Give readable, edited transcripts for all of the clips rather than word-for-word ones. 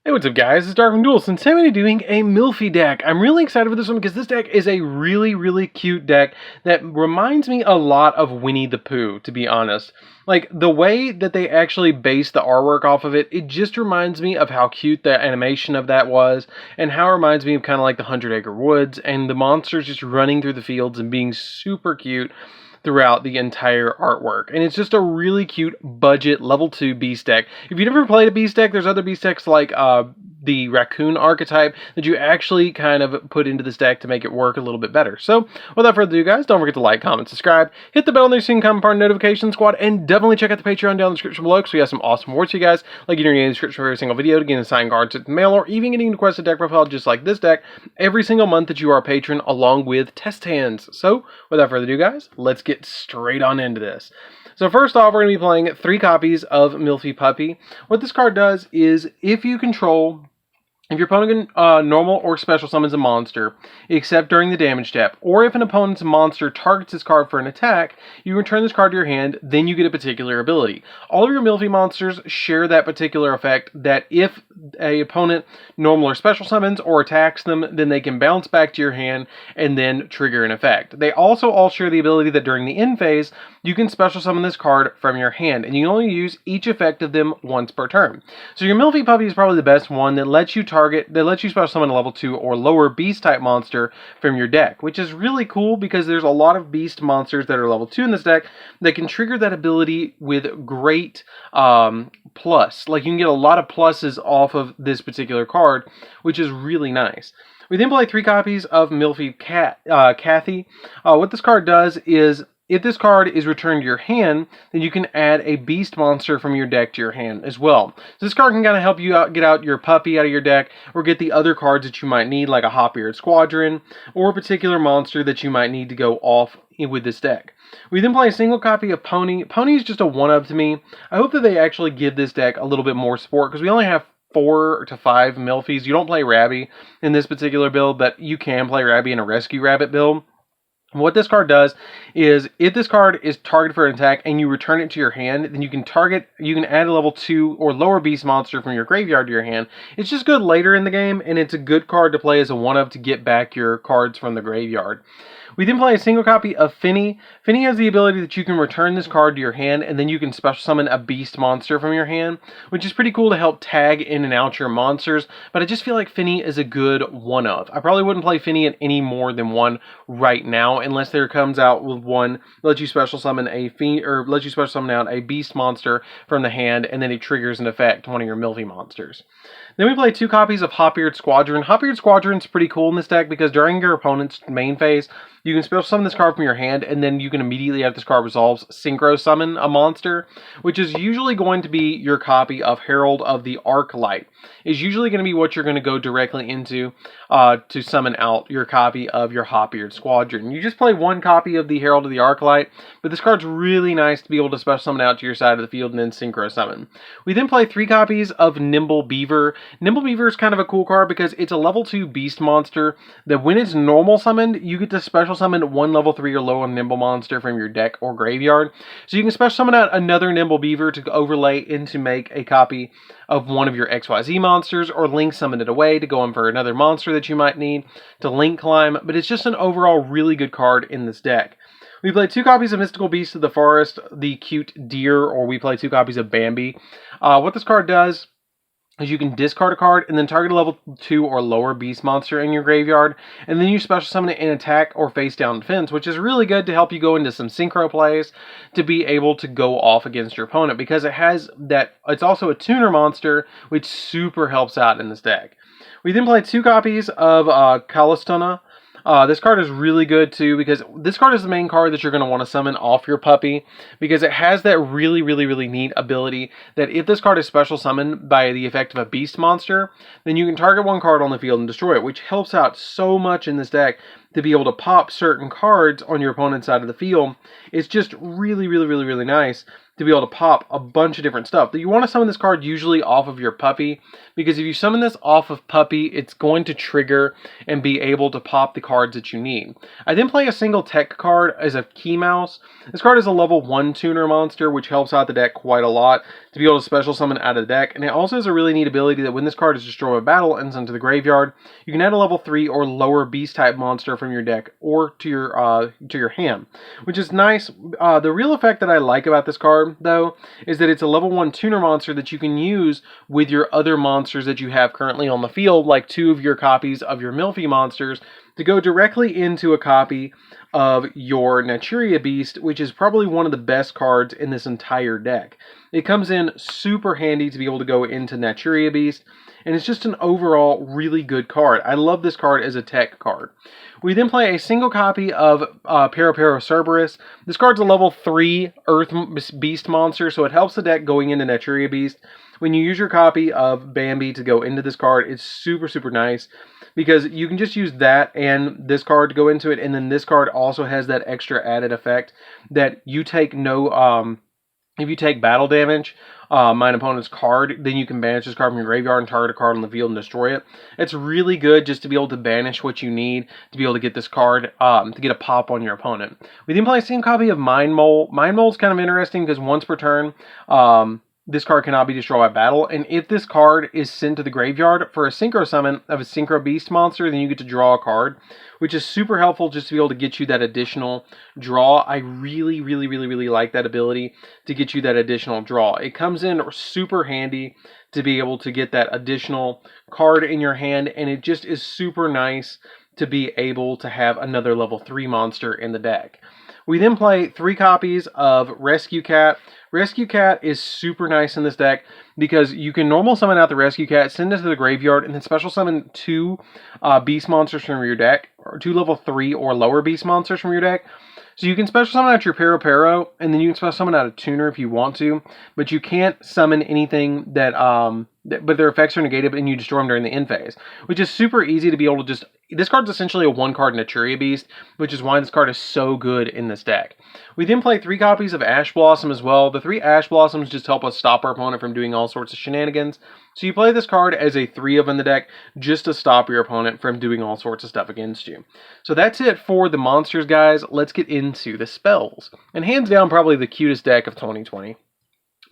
Hey, what's up guys, it's DarkArmedDuelist, and today I'm going to be doing a Melffy deck. I'm really excited for this one because this deck is a really cute deck that reminds me a lot of Winnie the Pooh, to be honest. Like, the way that they actually base the artwork off of it, it just reminds me of how cute the animation of that was, and how it reminds me of kind of like the 100 Acre Woods, and the monsters just running through the fields and being super cute throughout the entire artwork. And it's just a really cute budget level 2 beast deck. If you've never played a beast deck, there's other beast decks like the raccoon archetype that you actually kind of put into this deck to make it work a little bit better. So without further ado guys, don't forget to like, comment, subscribe, hit the bell on there so you can come part of the notification squad, and definitely check out the Patreon down in the description below because we have some awesome rewards for you guys, like getting in the description for every single video to get assigned cards at the mail, or even getting a requested deck profile just like this deck every single month that you are a patron, along with test hands. So without further ado guys, let's get straight on into this. So first off, we're going to be playing 3 copies of Melffy Puppy. What this card does is, if your opponent normal or special summons a monster, except during the damage step, or if an opponent's monster targets this card for an attack, you return this card to your hand, then you get a particular ability. All of your Melffy monsters share that particular effect, that if a opponent normal or special summons or attacks them, then they can bounce back to your hand and then trigger an effect. They also all share the ability that during the end phase, you can special summon this card from your hand, and you can only use each effect of them once per turn. So your Melffy Puppy is probably the best one that lets you special summon a level 2 or lower beast type monster from your deck, which is really cool because there's a lot of beast monsters that are level 2 in this deck that can trigger that ability with great plus. Like, you can get a lot of pluses off of this particular card, which is really nice. We then play 3 copies of Melffy Kathy. What this card does is, if this card is returned to your hand, then you can add a beast monster from your deck to your hand as well. So this card can kind of help you get out your puppy out of your deck, or get the other cards that you might need, like a Hop-Eared Squadron, or a particular monster that you might need to go off with this deck. We then play a single copy of Pony. Pony is just a 1-of to me. I hope that they actually give this deck a little bit more support, because we only have 4 to 5 Melffys. You don't play Rabby in this particular build, but you can play Rabby in a Rescue Rabbit build. What this card does is, if this card is targeted for an attack and you return it to your hand, then you can add a level 2 or lower beast monster from your graveyard to your hand. It's just good later in the game, and it's a good card to play as a 1-of to get back your cards from the graveyard. We then play a single copy of Finny. Finny has the ability that you can return this card to your hand, and then you can special summon a beast monster from your hand, which is pretty cool to help tag in and out your monsters, but I just feel like Finny is a good 1-of. I probably wouldn't play Finny at any more than 1 right now, unless there comes out with one that lets you special summon out a beast monster from the hand, and then it triggers an effect to one of your Melffy monsters. Then we play 2 copies of Hop-Eared Squadron. Hop-Eared Squadron is pretty cool in this deck because during your opponent's main phase, you can special summon this card from your hand, and then you can immediately, after this card resolves, synchro summon a monster, which is usually going to be your copy of Herald of the Arclight. Is usually going to be what you're going to go directly into to summon out your copy of your Hop-Eared Squadron. You just play 1 copy of the Herald of the Arclight, but this card's really nice to be able to special summon out to your side of the field and then synchro summon. We then play 3 copies of Nimble Beaver. Nimble Beaver is kind of a cool card because it's a level 2 beast monster that when it's normal summoned, you get to special summon 1 level 3 or lower Nimble monster from your deck or graveyard. So you can special summon out another Nimble Beaver to overlay in to make a copy of one of your XYZ monsters, or link summon it away to go in for another monster that you might need to link climb, but it's just an overall really good card in this deck. We play 2 copies of Mystical Beast of the Forest, the cute deer, or we play 2 copies of Bambi. What this card does is you can discard a card and then target a level 2 or lower beast monster in your graveyard, and then you special summon it in attack or face down defense, which is really good to help you go into some synchro plays to be able to go off against your opponent, because it's also a tuner monster, which super helps out in this deck. We then play 2 copies of Kalistona. This card is really good too, because this card is the main card that you're going to want to summon off your puppy, because it has that really neat ability that if this card is special summoned by the effect of a beast monster, then you can target 1 card on the field and destroy it, which helps out so much in this deck to be able to pop certain cards on your opponent's side of the field. It's just really nice to be able to pop a bunch of different stuff. But you want to summon this card usually off of your puppy, because if you summon this off of puppy, it's going to trigger and be able to pop the cards that you need. I then play a single tech card as a key mouse. This card is a level 1 tuner monster, which helps out the deck quite a lot to be able to special summon out of the deck. And it also has a really neat ability that when this card is destroyed by battle and sent to the graveyard, you can add a level 3 or lower beast type monster from your deck or to your hand, which is nice. The real effect that I like about this card, though, is that it's a level 1 tuner monster that you can use with your other monsters that you have currently on the field, like 2 of your copies of your Melffy monsters, to go directly into a copy of your Naturia Beast, which is probably one of the best cards in this entire deck. It comes in super handy to be able to go into Naturia Beast, and it's just an overall really good card. I love this card as a tech card. We then play a single copy of Pero Cerberus. This card's a level 3 Earth Beast monster, so it helps the deck going into Naturia Beast. When you use your copy of Bambi to go into this card, it's super, super nice, because you can just use that and this card to go into it, and then this card also has that extra added effect that you take no... if you take battle damage, my opponent's card, then you can banish this card from your graveyard and target a card on the field and destroy it. It's really good just to be able to banish what you need to be able to get this card, to get a pop on your opponent. We then play a single copy of Mind Mole. Mind Mole is kind of interesting because once per turn, this card cannot be destroyed by battle, and if this card is sent to the graveyard for a synchro summon of a synchro beast monster, then you get to draw a card, which is super helpful just to be able to get you that additional draw. I really, really, really, really like that ability to get you that additional draw. It comes in super handy to be able to get that additional card in your hand, and it just is super nice to be able to have another level 3 monster in the deck. We then play 3 copies of Rescue Cat. Rescue Cat is super nice in this deck because you can normal summon out the Rescue Cat, send it to the graveyard, and then special summon 2 beast monsters from your deck, or 2 level 3 or lower beast monsters from your deck. So you can special summon out your Pero, and then you can special summon out a tuner if you want to, but you can't summon anything that, but their effects are negated and you destroy them during the end phase, which is super easy to be able to just... This card's essentially a 1-card Naturia Beast, which is why this card is so good in this deck. We then play 3 copies of Ash Blossom as well. The 3 Ash Blossoms just help us stop our opponent from doing all sorts of shenanigans. So you play this card as a 3 of in the deck just to stop your opponent from doing all sorts of stuff against you. So that's it for the monsters, guys. Let's get into the spells. And hands down, probably the cutest deck of 2020.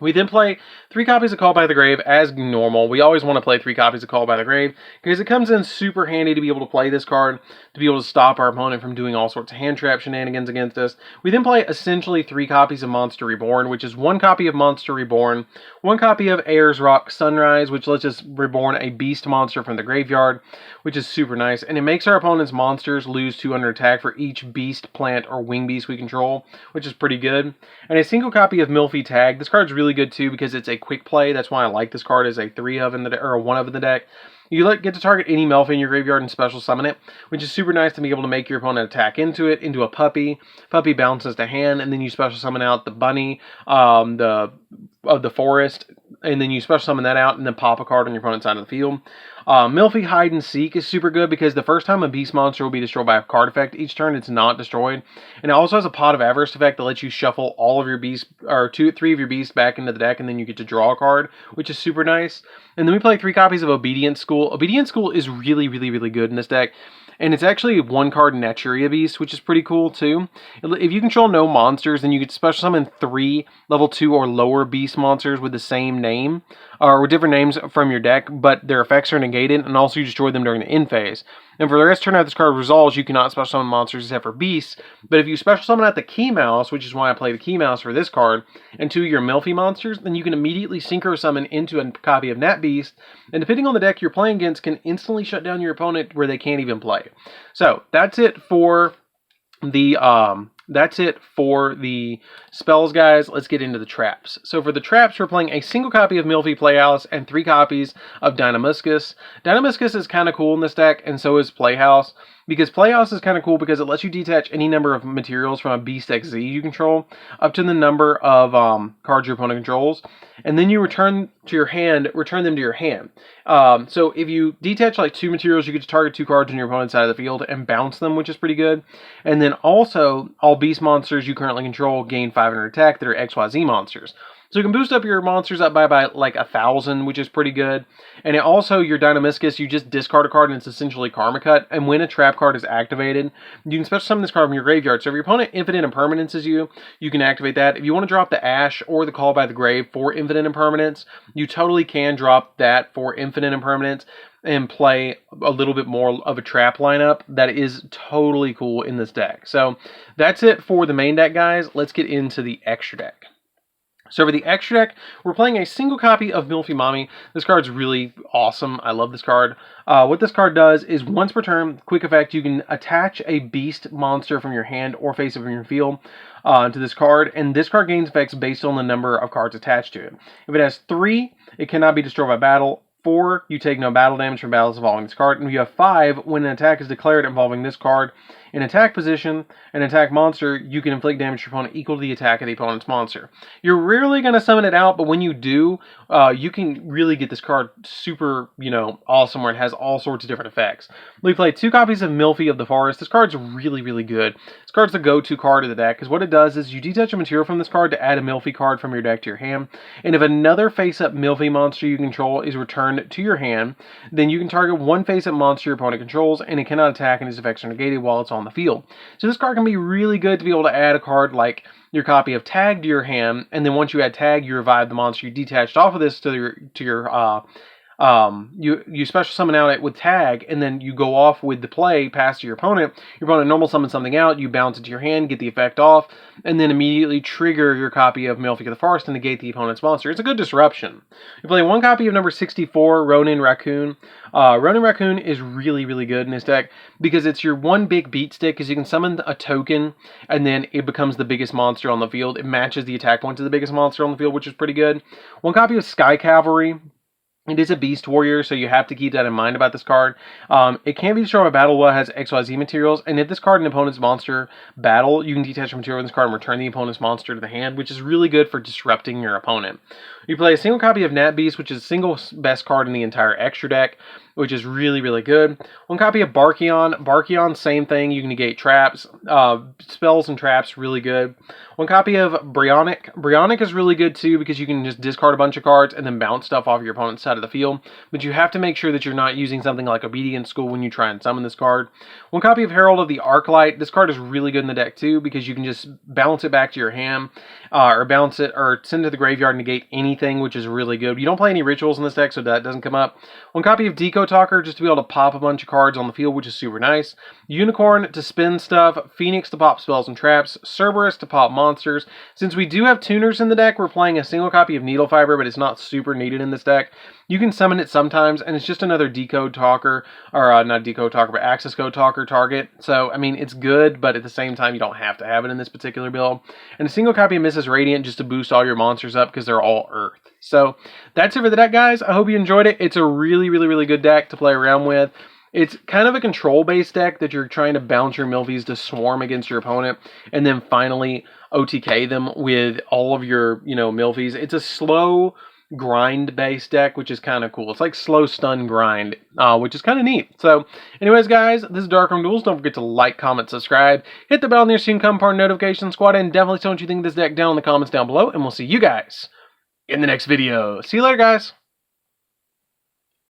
We then play 3 copies of Call by the Grave as normal. We always want to play 3 copies of Call by the Grave because it comes in super handy to be able to play this card, to be able to stop our opponent from doing all sorts of hand trap shenanigans against us. We then play essentially 3 copies of Monster Reborn, which is 1 copy of Monster Reborn, 1 copy of Ayers Rock Sunrise, which lets us reborn a beast monster from the graveyard, which is super nice. And it makes our opponent's monsters lose 2 under attack for each beast, plant, or wing beast we control, which is pretty good. And a single copy of Melffy Tag. This card's really good too because it's a quick play. That's why I like this card as a 3 of in the or a 1 of in the deck. You get to target any Melffy in your graveyard and special summon it, which is super nice to be able to make your opponent attack into it, into a puppy. Puppy bounces to hand, and then you special summon out the bunny, of the forest, and then you special summon that out, and then pop a card on your opponent's side of the field. Melffy Hide and Seek is super good because the first time a beast monster will be destroyed by a card effect, each turn it's not destroyed. And it also has a Pot of Avarice effect that lets you shuffle all of your beasts, or 3 of your beasts back into the deck, and then you get to draw a card, which is super nice. And then we play 3 copies of Obedient School. Obedient School is really, really, really good in this deck. And it's actually a 1-card Naturia Beast, which is pretty cool too. If you control no monsters, then you get special summon 3 level 2 or lower beast monsters with the same name, or with different names from your deck, but their effects are negated, and also you destroy them during the end phase. And for the rest of the turn, after this card resolves, you cannot special summon monsters except for beasts. But if you special summon out the Key Mouse, which is why I play the Key Mouse for this card, and 2 of your Melffy monsters, then you can immediately synchro summon into a copy of Nat Beast, and depending on the deck you're playing against, can instantly shut down your opponent where they can't even play. So that's it for the spells, guys. Let's get into the traps. So for the traps, we're playing a single copy of Melffy Playhouse and 3 copies of Dynamuscus. Dynamuscus is kind of cool in this deck, and so is Playhouse, because Playhouse is kind of cool because it lets you detach any number of materials from a Beast XZ you control up to the number of cards your opponent controls, and then you return them to your hand. So if you detach like 2 materials, you get to target 2 cards on your opponent's side of the field and bounce them, which is pretty good. And then also, all beast monsters you currently control gain 500 attack that are XYZ monsters. So you can boost up your monsters up by like 1,000, which is pretty good. And it also, your Dynamiscus, you just discard a card and it's essentially Karma Cut. And when a trap card is activated, you can special summon this card from your graveyard. So if your opponent Infinite Impermanences you can activate that. If you want to drop the Ash or the Call by the Grave for Infinite Impermanence, you totally can drop that for Infinite Impermanence and play a little bit more of a trap lineup. That is totally cool in this deck. So that's it for the main deck, guys. Let's get into the extra deck. So for the extra deck, we're playing a single copy of Melffy Mommy. This card's really awesome. I love this card. What this card does is once per turn, quick effect, you can attach a beast monster from your hand or face it from your field to this card, and this card gains effects based on the number of cards attached to it. If it has 3, it cannot be destroyed by battle. 4, you take no battle damage from battles involving this card. And if you have 5, when an attack is declared involving this card, in attack position, an attack monster, you can inflict damage to your opponent equal to the attack of the opponent's monster. You're rarely going to summon it out, but when you do, you can really get this card super, awesome, where it has all sorts of different effects. We played 2 copies of Melffy of the Forest. This card's really, really good. This card's the go-to card of the deck, because what it does is you detach a material from this card to add a Melffy card from your deck to your hand, and if another face-up Melffy monster you control is returned to your hand, then you can target 1 face-up monster your opponent controls, and it cannot attack and its effects are negated while it's on the field. So this card can be really good to be able to add a card like your copy of Tag to your hand, and then once you add Tag, you revive the monster you detached off of this you special summon out it with Tag, and then you go off with the play pass to your opponent. Your opponent normal summons something out, you bounce it to your hand, get the effect off, and then immediately trigger your copy of Melffy of the Forest and negate the opponent's monster. It's a good disruption. You play 1 copy of number 64, Ronin Raccoon. Ronin Raccoon is really, really good in this deck because it's your 1 big beat stick, because you can summon a token and then it becomes the biggest monster on the field. It matches the attack points of the biggest monster on the field, which is pretty good. 1 copy of Sky Cavalry. It is a Beast Warrior, so you have to keep that in mind about this card. It can be destroyed by battle while it has XYZ materials, and if this card in an opponent's monster battle, you can detach a material in this card and return the opponent's monster to the hand, which is really good for disrupting your opponent. You play a single copy of Nat Beast, which is the single best card in the entire extra deck, which is really, really good. 1 copy of Barkion. Barkion, same thing. You can negate traps, spells and traps, really good. 1 copy of Brionic. Brionic is really good too because you can just discard a bunch of cards and then bounce stuff off your opponent's side of the field. But you have to make sure that you're not using something like Obedience School when you try and summon this card. 1 copy of Herald of the Arclight. This card is really good in the deck too because you can just bounce it back to your hand, or bounce it or send it to the graveyard and negate anything, which is really good. You don't play any rituals in this deck, so that doesn't come up. 1 copy of Deco Talker, just to be able to pop a bunch of cards on the field, which is super nice. Unicorn to spin stuff. Phoenix to pop spells and traps. Cerberus to pop monsters. Since we do have tuners in the deck, we're playing a single copy of Needle Fiber, but it's not super needed in this deck. You can summon it sometimes, and it's just another Decode Talker, or not Decode Talker, but Access Code Talker target. So, I mean, it's good, but at the same time, you don't have to have it in this particular build. And a single copy of Mrs. Radiant just to boost all your monsters up because they're all Earth. So, that's it for the deck, guys. I hope you enjoyed it. It's a really, really, really good deck to play around with. It's kind of a control-based deck that you're trying to bounce your Melffys to swarm against your opponent, and then finally OTK them with all of your, Melffys. It's a slow grind-based deck, which is kind of cool. It's like slow stun grind, which is kind of neat. So, anyways, guys, this is DarkArmedDuelist. Don't forget to like, comment, subscribe, hit the bell near so you can become part of the notification squad, and definitely tell what you think of this deck down in the comments down below, and we'll see you guys in the next video. See you later, guys.